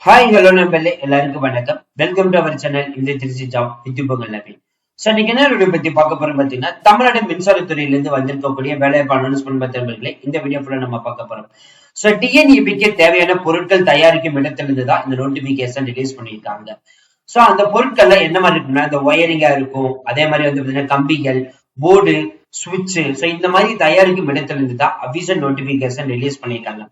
Hi hello நண்பர்களே, எல்லாருக்கும் வணக்கம். வெல்கம் டு அவர் சேனல் இந்த திருச்சி ஜாப் வித்யுபங்கள் நவீன். சோ இன்னைக்கு என்ன வீடியோ பத்தி பார்க்க போறோம் பாத்தீங்கன்னா, தமிழ்நாடு மின்சாரத்துறையிலிருந்து வந்திருக்கக்கூடிய வேலைவாய்ப்பு அனௌன்ஸ்மெண்ட் பத்தி இந்த வீடியோ ஃபுல்லா நம்ம பார்க்க போறோம். சோ டிஎன்இபிக்கு தேவையான பொருட்கள் தயாரிக்கும் இடத்திலிருந்து தான் இந்த நோட்டிபிகேஷன் ரிலீஸ் பண்ணியிருக்காங்க. சோ அந்த பொருட்கள்ல என்ன மாதிரி இருக்குன்னா, இந்த ஒயரிங்கா இருக்கும், அதே மாதிரி வந்து பாத்தீங்கன்னா கம்பிகள், போர்டு, சுவிட்ச், சோ இந்த மாதிரி தயாரிக்கும் இடத்துல இருந்து தான் அபிஷியல் நோட்டிபிகேஷன் ரிலீஸ் பண்ணிருக்காங்க.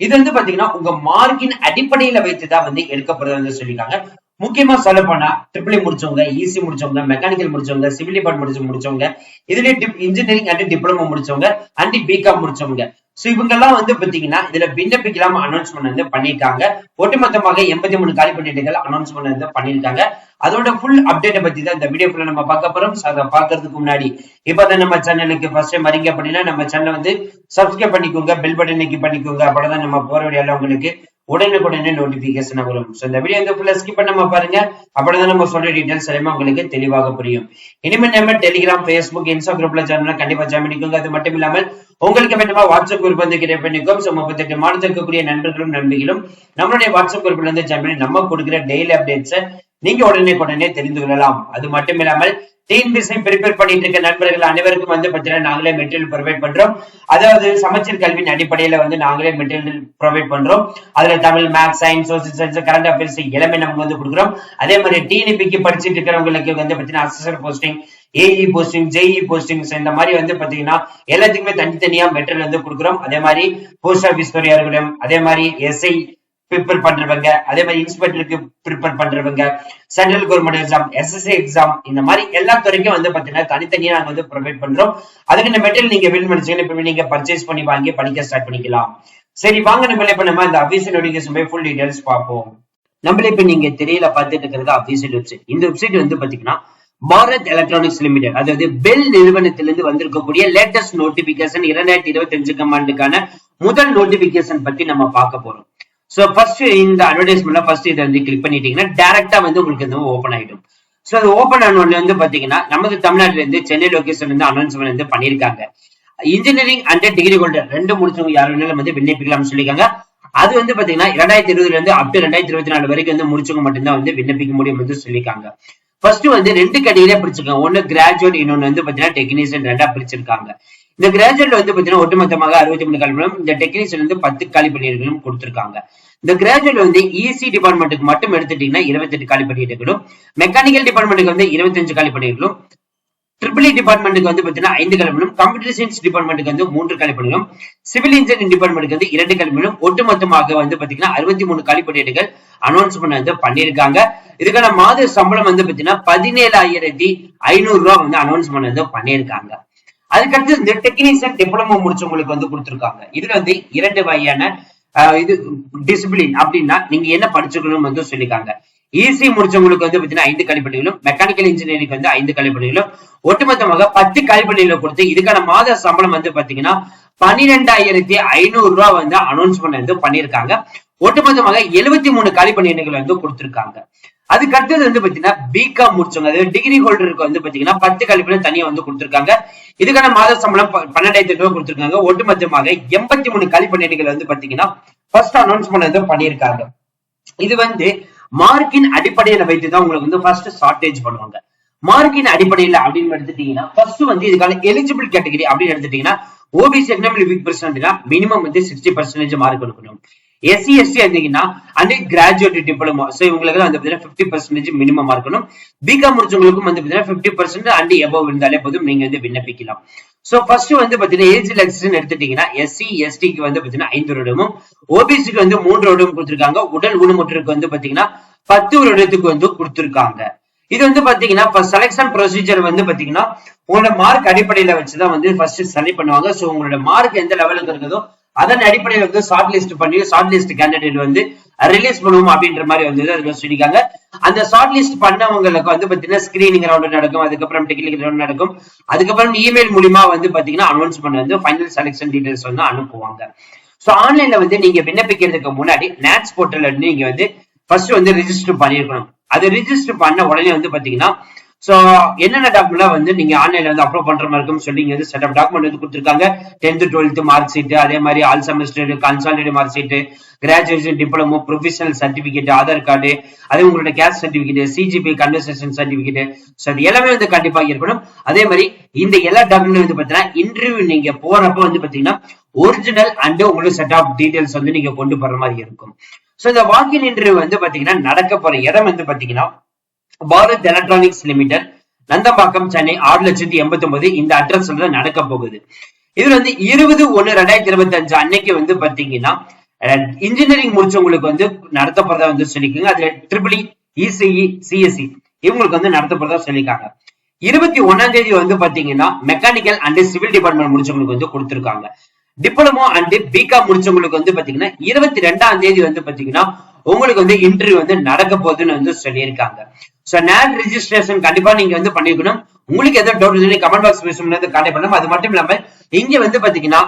இது வந்து பாத்தீங்கன்னா உங்க மார்க்கின் அடிப்படையில வைத்துதான் வந்து எடுக்கப்படுறது சொல்லியிருக்காங்க. முக்கியமா சொல்ல போனா ட்ரிபிள் முடிச்சவங்க, இசி முடிச்சவங்க, மெக்கானிக்கல் முடிச்சவங்க, சிவில் டிபார்ட்மெண்ட் முடிச்சவங்க, இதுல இன்ஜினியரிங் அண்ட் டிப்ளமோ முடிச்சவங்க அண்ட் பிகாம் முடிச்சவங்க, சோ இவங்க எல்லாம் வந்து பாத்தீங்கன்னா இதுல விண்ணப்பிக்கலாம் அனௌன்ஸ்மெண்ட் வந்து பண்ணிருக்காங்க. ஒட்டுமொத்தமாக 83 காலி பணியிடங்கள் அனௌன்ஸ்மெண்ட் வந்து பண்ணிருக்காங்க. அதோட ஃபுல் அப்டேட் பத்தி தான் இந்த வீடியோ ஃபுல்லா நம்ம பார்க்க போறோம். அதை பாக்குறதுக்கு முன்னாடி இப்பதான் நம்ம சேனலுக்கு ஃபர்ஸ்ட் டைம் வரீங்க அப்படின்னா நம்ம சேனலை வந்து சப்ஸ்கிரைப் பண்ணிக்கோங்க, பெல் பட்டன் கிளிக் பண்ணிக்கோங்க. அப்பதான் நம்ம போற வீடியோல உங்களுக்கு உடனுக்குடனே நோட்டிபிகேஷன் வரும். சோ இந்த வீடியோ வந்து ஃபுல்லா ஸ்கிப் பண்ணாம பாருங்க. அப்படிதான் நம்ம சொல்ற டீடைல்ஸ் எல்லாமே உங்களுக்கு தெளிவாக புரியும். இனிமேல் நம்ம டெலிகிராம், ஃபேஸ்புக், இன்ஸ்டாகிராம்ல சேனல்ல கண்டிப்பா ஜாயின் பண்ணிக்கோங்க. அது மட்டும் இல்லாமல் உங்களுக்கு வேண்டுமா வாட்ஸ்அப் குரூப் வந்து கிரியேட் பண்ணிக்கோம். சோ 38 மாதத்தில் இருக்கக்கூடிய நண்பர்களும் நண்பிகளும் நம்மளுடைய வாட்ஸ்அப் குரூப்ல இருந்து ஜாயின் பண்ணி நம்ம கொடுக்கிற டெய்லி அப்டேட்ஸ் நீங்க உடனே தெரிந்து கொள்ளலாம். அது மட்டும் இல்லாமல் டிஎன்பிஎஸ்சி ப்ரிப்பேர் பண்ணிட்டு இருக்க நண்பர்கள் அனைவருக்கும் வந்து பாத்தீங்கன்னா நாங்களே மெட்டீரியல் ப்ரொவைட் பண்றோம். அதாவது சமச்சீர் கல்வியின் அடிப்படையில வந்து நாங்களே மெட்டீரியல் ப்ரொவைட் பண்றோம். அதுல Tamil, maths, science, social science, current affairs எல்லாமே நம்ம வந்து கொடுக்குறோம். அதே மாதிரி டிஎன்பிக்கு படிச்சுட்டு இருக்கிறவங்களுக்கு வந்து பாத்தீங்கன்னா assistant posting, AE posting, JE posting, இந்த மாதிரி வந்து பாத்தீங்கன்னா எல்லாத்துக்குமே தனித்தனியா மெட்டீரியல் வந்து கொடுக்குறோம். அதே மாதிரி போஸ்ட் ஆபீஸ் துறையா இருக்கட்டும், அதே மாதிரி எஸ்ஐ ப்ரிப்பேர் பண்றவங்க, அதே மாதிரி இன்ஸ்பெக்டருக்கு ப்ரிப்பேர் பண்றவங்க, central government exam, SSC exam, இந்த மாதிரி எல்லா துறைக்கும் வந்து பாத்தீங்கன்னா தனித்தனியா நாங்க வந்து ப்ரொவைட் பண்றோம். அதுக்கு இந்த மெட்டீரியல் நீங்க வின் பண்ணிச்சீங்கன்னா இப்ப நீங்க பர்ச்சேஸ் பண்ணி வாங்கி படிக்க ஸ்டார்ட் பண்ணிக்கலாம். சரி வாங்க நம்ம இப்ப நம்ம இந்த அபிஷியல் நோட்டிபிகேஷன் ஃபுல் டீடைல்ஸ் பார்ப்போம். நம்மள இப்ப நீங்க தெரியல பார்த்துட்டு இருக்கிறது அபிஷியல் வெப்சைட். இந்த வெப்சைட் வந்து பாத்தீங்கன்னா பாரத் எலக்ட்ரானிக்ஸ் லிமிடெட், அதாவது பெல் நிறுவனத்திலிருந்து வந்திருக்கக்கூடிய லேட்டஸ்ட் நோட்டிபிகேஷன் 2025 ஆண்டுக்கான முதல் நோட்டிபிகேஷன் பத்தி நம்ம பார்க்க போறோம். சோ ஃபர்ஸ்ட் இந்த அட்வர்டைஸ்மெண்ட்ல ஃபர்ஸ்ட் இதை வந்து கிளிக் பண்ணிட்டீங்கன்னா டைரக்டா வந்து உங்களுக்கு வந்து ஓபன் ஆயிடும். சோ அது ஓபன் ஆன உடனே வந்து பாத்தீங்கன்னா நமது தமிழ்நாட்டுல இருந்து சென்னை லொகேஷன் வந்து அனௌன்ஸ்மெண்ட் வந்து பண்ணிருக்காங்க. இன்ஜினியரிங் அண்ட் டிகிரி ஹோல்டர் 2 முடிச்சவங்க யார் வேணாலும் வந்து விண்ணப்பிக்கலாம்னு சொல்லிருக்காங்க. அது வந்து பாத்தீங்கன்னா 2020 இருந்து அப் டு 2024 வரைக்கும் வந்து முடிச்சவங்க மட்டும்தான் வந்து விண்ணப்பிக்க முடியும் வந்து சொல்லியிருக்காங்க. ஃபர்ஸ்ட் வந்து 2 கேட்டகரியா பிரிச்சிருக்காங்க. ஒன்னு கிராஜுவேட், இன்னொன்னு வந்து பாத்தீங்கன்னா டெக்னீஷியன், 2ஆ பிரிச்சிருக்காங்க. இந்த கிராஜுவேட்ல வந்து பாத்தீங்கன்னா ஒட்டுமொத்தமாக 63 காலி பணியிடம், இந்த டெக்னீஷியன் வந்து 10 காலி பணியிடங்களும் கொடுத்திருக்காங்க. இந்த கிராஜுவேட் வந்து இசி டிபார்ட்மெண்ட்டுக்கு மட்டும் எடுத்துட்டீங்கன்னா 28 காலி பணியிடங்களும், மெக்கானிக்கல் டிபார்ட்மெண்ட்டுக்கு வந்து 25 காலி பணியிடங்களும், ட்ரிபிள் டிபார்ட்மெண்ட்டுக்கு வந்து பாத்தீங்கன்னா 5 காலி பணியிடம், கம்ப்யூட்டர் சயின்ஸ் டிபார்ட்மெண்ட்டுக்கு வந்து 3 காலி பணியிடம், சிவில் இன்ஜினியரிங் டிபார்ட்மெண்ட்டுக்கு வந்து 2 காலி பணியிடம், ஒட்டுமொத்தமாக வந்து பாத்தீங்கன்னா 63 காலி பணியிடங்கள் அனௌன்ஸ்மெண்ட் வந்து பண்ணிருக்காங்க. இதுக்கான மாத சம்பளம் வந்து பாத்தீங்கன்னா 17,500 ரூபாய் வந்து அனௌன்ஸ்மெண்ட் வந்து பண்ணிருக்காங்க. அதுக்கடுத்து இந்த டெக்னீஷியன் டிப்ளமோ முடிச்சவங்களுக்கு வந்து கொடுத்திருக்காங்க. இதுல வந்து 2 வகையான இது டிசிப்ளின் அப்படின்னா நீங்க என்ன படிச்சுக்கணும் வந்து சொல்லிருக்காங்க. இசி முடிச்சவங்களுக்கு வந்து பாத்தீங்கன்னா 5 காலி பணிகளும், மெக்கானிக்கல் இன்ஜினியரிங் வந்து 5 காலி பணிகளும், ஒட்டுமொத்தமாக 10 காலி பணிகளை கொடுத்து இதுக்கான மாத சம்பளம் வந்து பாத்தீங்கன்னா 12,500 ரூபாய் வந்து அனௌன்ஸ்மெண்ட் வந்து பண்ணிருக்காங்க. ஒட்டுமொத்தமாக 73 காலி பணியிடங்கள் வந்து கொடுத்திருக்காங்க. அதுக்கு அடுத்தது வந்து பாத்தீங்கன்னா பிகாம் முடிச்சவங்க, அதாவது டிகிரி ஹோல்டருக்கு வந்து பாத்தீங்கன்னா 10 காலி பணியிடம் தனியா வந்து கொடுத்திருக்காங்க. இதுக்கான மாத சம்பளம் 12,000 ரூபாய் கொடுத்திருக்காங்க. ஒட்டுமொத்தமாக 83 காலி பணியிடங்கள் வந்து பாத்தீங்கன்னா ஃபர்ஸ்ட் அனௌன்ஸ்மெண்ட் வந்து பண்ணிருக்காங்க. இது வந்து மார்க்கின் அடிப்படையில வைத்துதான் உங்களுக்கு வந்து ஃபர்ஸ்ட் ஷார்டேஜ் பண்ணுவாங்க. மார்க்கின் அடிப்படையில அப்படின்னு எடுத்துட்டீங்கன்னா ஃபர்ஸ்ட் வந்து இதுக்கான எலிஜிபிள் கேட்டகரி அப்படின்னு எடுத்துட்டீங்கன்னா ஓபிசி எக்கனாமிக் வீக் பர்சன்ட்னா மினிமம் வந்து 60% மார்க் எடுக்கணும். எஸ்சி எஸ்டி இருந்தீங்கன்னா அண்ட் கிராஜுவேட் டிப்ளமோ, சோ இவங்களுக்கு வந்து 50% மினிமம் இருக்கணும். பிகாம் முடிச்சவங்களுக்கும் வந்து 50% அண்ட் எபோவ் இருந்தாலே போதும், நீங்க வந்து விண்ணப்பிக்கலாம். சோ ஃபர்ஸ்ட் வந்து பாத்தீங்கன்னா ஏஜ் ரிலாக்சேஷன் எடுத்துட்டீங்கன்னா எஸ்சி எஸ்டிக்கு வந்து பாத்தீங்கன்னா 5 வருடமும், ஓபிசிக்கு வந்து 3 வருடம் கொடுத்திருக்காங்க. உடல் ஊனமுற்றோருக்கு வந்து பாத்தீங்கன்னா 10 வருடத்துக்கு வந்து கொடுத்திருக்காங்க. இது வந்து பாத்தீங்கன்னா செலக்ஷன் ப்ரொசீஜர் வந்து பாத்தீங்கன்னா உங்களோட மார்க் அடிப்படையில வச்சுதான் வந்து ஃபர்ஸ்ட் செலக்ட் பண்ணுவாங்க. சோ உங்களோட மார்க் எந்த லெவலுக்கு இருக்குதோ அதன் அடிப்படையில் வந்து ஷார்ட் லிஸ்ட் பண்ணி ஷார்ட் லிஸ்ட் கேண்டிடேட் வந்து ரிலீஸ் பண்ணுவோம் அப்படின்ற மாதிரி வந்து அதுல சொல்லிருக்காங்க. அந்த ஷார்ட் லிஸ்ட் பண்ணவங்களுக்கு வந்து பாத்தீங்கன்னா ஸ்கிரீனிங் ரவுண்ட் நடக்கும், அதுக்கப்புறம் டெக்னிக்கல் ரவுண்ட் நடக்கும், அதுக்கப்புறம் இமெயில் மூலியமா வந்து பாத்தீங்கன்னா அனௌன்ஸ்மெண்ட் வந்து ஃபைனல் செலக்ஷன் டீடைல்ஸ் வந்து அனுப்புவாங்க. சோ ஆன்லைன்ல வந்து நீங்க விண்ணப்பிக்கிறதுக்கு முன்னாடி நேட்ஸ் போர்ட்டல்ல இருந்து நீங்க வந்து ஃபர்ஸ்ட் வந்து ரிஜிஸ்டர் பண்ணிருக்கணும். அது ரிஜிஸ்டர் பண்ண உடனே வந்து பாத்தீங்கன்னா சோ என்னென்ன டாக்குமெண்ட் வந்து நீங்க ஆன்லைன்ல வந்து அப்லோட் பண்ற மாதிரி இருக்கும் சொல்லி வந்து செட் ஆஃப் டாக்குமெண்ட் வந்து கொடுத்துருக்காங்க. 10th 12th மார்க் ஷீட், அதே மாதிரி all semester consolidate mark sheet, graduation diploma, professional certificate, Aadhaar card, அதே உங்களோட caste certificate, CGP conversion certificate, so அது எல்லாமே வந்து கண்டிப்பா இருக்கணும். அதே மாதிரி இந்த எல்லா டாக்குமெண்ட் வந்து பாத்தீங்கன்னா இன்டர்வியூ நீங்க போறப்ப வந்து பாத்தீங்கன்னா ஒரிஜினல் அண்ட் உங்களோட செட் ஆஃப் டீடைல்ஸ் வந்து நீங்க கொண்டு போற மாதிரி இருக்கும். சோ இந்த வாக்கின் இன்டர்வியூ வந்து பாத்தீங்கன்னா நடக்க போற இடம் வந்து பாத்தீங்கன்னா பாரத் எலக்ட்ரானிக்ஸ் லிமிடெட், நந்தம்பாக்கம், சென்னை 6,89,000 இந்த அட்ரஸ்ல தான் நடக்க போகுது. இதுல வந்து 20/1/2025 அன்னைக்கு வந்து பாத்தீங்கன்னா இன்ஜினியரிங் முடிச்சவங்களுக்கு வந்து நடத்த போறதா வந்து சொல்லிக்கோங்க. அதுல ட்ரிபிள் இசிஇ சிஎஸ்சி இவங்களுக்கு வந்து நடத்த போறதா சொல்லிருக்காங்க. 21ஆம் தேதி வந்து பாத்தீங்கன்னா மெக்கானிக்கல் அண்ட் சிவில் டிபார்ட்மெண்ட் முடிச்சவங்களுக்கு வந்து கொடுத்திருக்காங்க. டிப்ளமோ அண்ட் பிகாம் முடிச்சவங்களுக்கு வந்து பாத்தீங்கன்னா 22ஆம் தேதி வந்து பாத்தீங்கன்னா உங்களுக்கு வந்து இன்டர்வியூ வந்து நடக்க போகுதுன்னு வந்து சொல்லியிருக்காங்க. சோ நேட் ரெஜிஸ்ட்ரேஷன் கண்டிப்பா நீங்க வந்து பண்ணிருக்கணும். உங்களுக்கு எதாவது டவுட் இருந்தா கமெண்ட் பாக்ஸ் பேசும்போது கான்டாக்ட் பண்ணலாம். அது மட்டும் இல்லாம இங்க வந்து பாத்தீங்கன்னா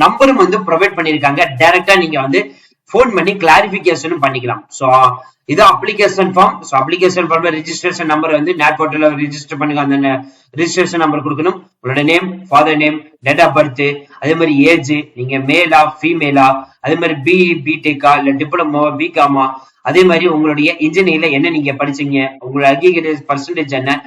நம்பரும் வந்து ப்ரொவைட் பண்ணிருக்காங்க. டைரக்டா நீங்க வந்து போன் பண்ணி கிளாரிபிகேஷனும் பண்ணிக்கலாம். சோ இது அப்ளிகேஷன் ஃபார்ம். சோ அப்ளிகேஷன் ஃபார்ம்ல ரெஜிஸ்ட்ரேஷன் நம்பர் வந்து நேட் போர்ட்டல்ல ரெஜிஸ்டர் பண்ணுங்க. அந்த ரெஜிஸ்ட்ரேஷன் நம்பர் கொடுக்கணும். உங்களோட name, father name, date of birth, அதே மாதிரி ஏஜ், நீங்க மேலா ஃபீமேலா, அதே மாதிரி பிஇ பிடெக்கா இல்ல டிப்ளமோ பிகாமா, அதே மாதிரி உங்களுடைய இன்ஜினியர்ல என்ன நீங்க படிச்சீங்க, உங்களோட அக்ரிகேட் பர்சன்டேஜ் என்ன,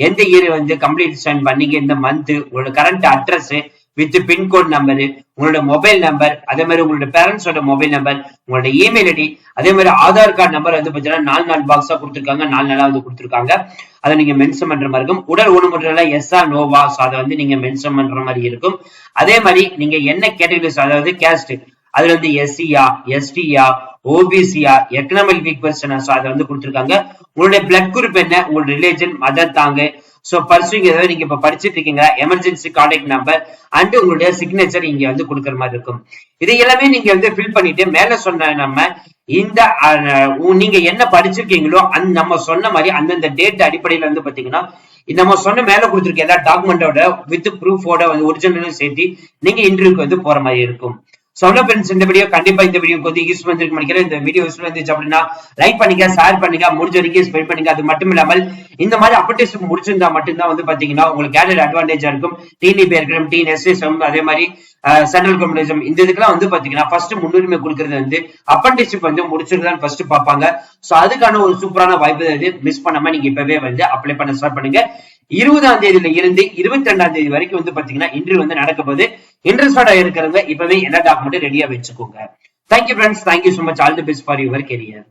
எந்த இயர் வந்து கம்ப்ளீட் பண்ணீங்க, இந்த மந்த், உங்களோட current address with pincode number, உங்களோட மொபைல் நம்பர், அதே மாதிரி உங்களோட பேரண்ட்ஸோட மொபைல் நம்பர், உங்களோட இமெயில் ஐடி, அதே மாதிரி ஆதார் கார்டு நம்பர் வந்து பாத்தீங்கன்னா 4 பாக்ஸா கொடுத்துருக்காங்க. 4 நாளா வந்து கொடுத்துருக்காங்க. அதை நீங்க மென்ஷன் பண்ற மாதிரி இருக்கும். உடல் ஊனமுற்றல எஸ்ஆ நோவா, அதை வந்து நீங்க மென்ஷன் பண்ற மாதிரி இருக்கும். அதே மாதிரி நீங்க என்ன கேட்டகரிஸ், அதாவது கேஸ்ட், அதுல வந்து எஸ்சியா, எஸ்டியா, ஓபிசியா, எக்கனாமிக் வீக் பர்சனா, அதை வந்து கொடுத்துருக்காங்க. உங்களுடைய பிளட் குரூப் என்ன, உங்களோட ரிலேஜன், மதர் தாங்க, சோ பர்சுவிங் ஏதாவது நீங்க இப்ப படிச்சுட்டு இருக்கீங்க, எமர்ஜென்சி கான்டாக்ட் நம்பர் அண்ட் உங்களுடைய சிக்னேச்சர் இங்க வந்து கொடுக்குற மாதிரி இருக்கும். இது எல்லாமே நீங்க வந்து ஃபில் பண்ணிட்டு மேல சொன்ன நம்ம இந்த நீங்க என்ன படிச்சிருக்கீங்களோ நம்ம சொன்ன மாதிரி அந்தந்த டேட் அடிப்படையில வந்து பாத்தீங்கன்னா நம்ம சொன்ன மேல கொடுத்துருக்க எல்லா டாக்குமெண்டோட வித் ப்ரூஃபோட வந்து ஒரிஜினலும் சேர்த்து நீங்க இன்டர்வியூக்கு வந்து போற மாதிரி இருக்கும். சொல்ல ஃப்ரெண்ட்ஸ், இந்த வீடியோ கண்டிப்பா இந்த வீடியோக்கு வந்து யூஸ் பண்ணிருக்கு நினைக்கிறேன். இந்த வீடியோ யூஸ் வந்துச்சு அப்படின்னா லைக் பண்ணுங்க, ஷேர் பண்ணுங்க, முடிஞ்ச வரைக்கும் ஸ்ப்ரெட் பண்ணுங்க. அது மட்டும் இல்லாமல் இந்த மாதிரி அப்ளிகேஷன் முடிச்சிருந்தா மட்டும்தான் வந்து பாத்தீங்கன்னா உங்களுக்கு கேரியர் அட்வான்டேஜா இருக்கும். டிஎன்இபி இருக்கணும், டிஎன்எஸ்எஸ்எம், அதே மாதிரி சென்ட்ரல் கம்யூனிசம், இந்த இதுக்கெல்லாம் வந்து பாத்தீங்கன்னா ஃபர்ஸ்ட் முன்னுரிமை கொடுக்கறது வந்து அப்ரண்டிஸ்ஷிப் வந்து முடிச்சிருக்கான்னு ஃபர்ஸ்ட் பார்ப்பாங்க. சோ அதுக்கான ஒரு சூப்பரான வாய்ப்பு இது. மிஸ் பண்ணாம நீங்க இப்பவே வந்து அப்ளை பண்ண ஸ்டார்ட் பண்ணுங்க. 20ஆம் தேதியில இருந்து 22ஆம் தேதி வரைக்கும் வந்து பாத்தீங்கன்னா இன்டர்வியூ வந்து நடக்க போகுது. இன்ட்ரெஸ்டடா இருக்கிறவங்க இப்பவே எல்லா டாக்குமெண்ட் ரெடியா வச்சுக்கோங்க. Thank you friends, thank you so much. All the best for your career.